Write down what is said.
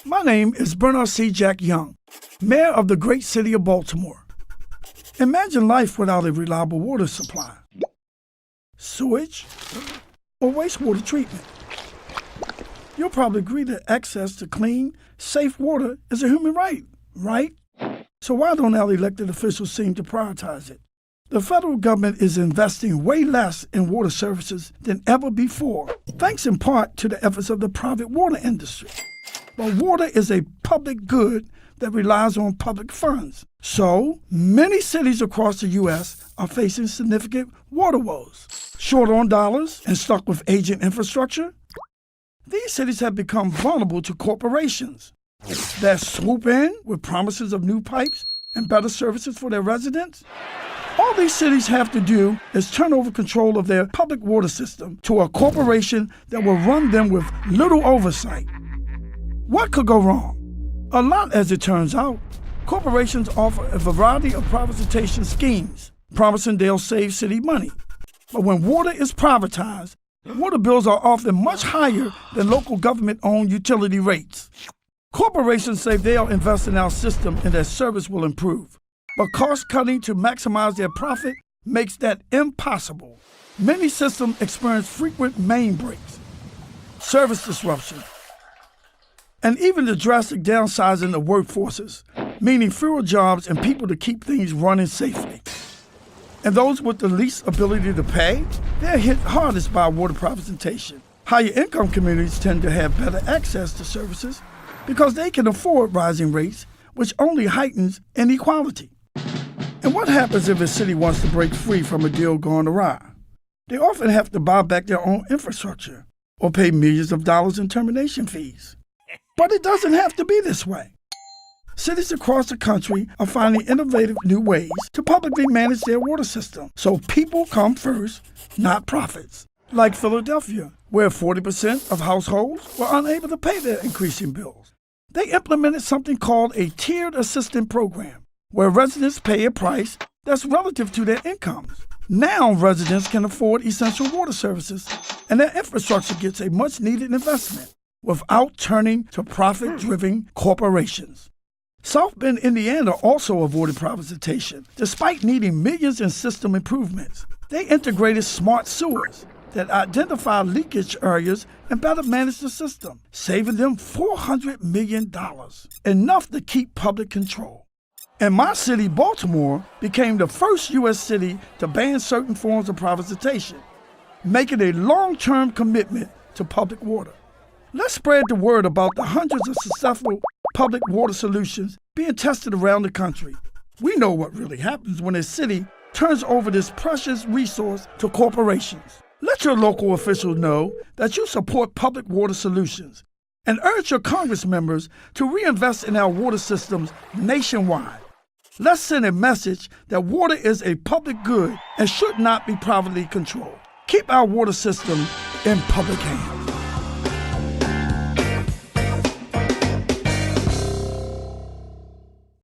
My name is Bernard C. Jack Young, Mayor of the great city of Baltimore. Imagine life without a reliable water supply, sewage, or wastewater treatment. You'll probably agree that access to clean, safe water is a human right? So why don't our elected officials seem to prioritize it? The federal government is investing way less in water services than ever before, thanks in part to the efforts of the private water industry. But water is a public good that relies on public funds. So, many cities across the U.S. are facing significant water woes. Short on dollars and stuck with aging infrastructure, these cities have become vulnerable to corporations that swoop in with promises of new pipes and better services for their residents. All these cities have to do is turn over control of their public water system to a corporation that will run them with little oversight. What could go wrong? A lot, as it turns out. Corporations offer a variety of privatization schemes, promising they'll save city money. But when water is privatized, water bills are often much higher than local government-owned utility rates. Corporations say they'll invest in our system and their service will improve. But cost-cutting to maximize their profit makes that impossible. Many systems experience frequent main breaks, service disruption, and even the drastic downsizing of workforces, meaning fewer jobs and people to keep things running safely. And those with the least ability to pay, they're hit hardest by water privatization. Higher income communities tend to have better access to services because they can afford rising rates, which only heightens inequality. And what happens if a city wants to break free from a deal gone awry? They often have to buy back their own infrastructure or pay millions of dollars in termination fees. But it doesn't have to be this way. Cities across the country are finding innovative new ways to publicly manage their water system so people come first, not profits. Like Philadelphia, where 40% of households were unable to pay their increasing bills. They implemented something called a tiered assistance program, where residents pay a price that's relative to their incomes. Now residents can afford essential water services, and their infrastructure gets a much-needed investment without turning to profit-driven corporations. South Bend, Indiana also avoided privatization, despite needing millions in system improvements. They integrated smart sewers that identify leakage areas and better manage the system, saving them $400 million, enough to keep public control. And my city, Baltimore, became the first U.S. city to ban certain forms of privatization, making a long-term commitment to public water. Let's spread the word about the hundreds of successful public water solutions being tested around the country. We know what really happens when a city turns over this precious resource to corporations. Let your local officials know that you support public water solutions and urge your Congress members to reinvest in our water systems nationwide. Let's send a message that water is a public good and should not be privately controlled. Keep our water system in public hands.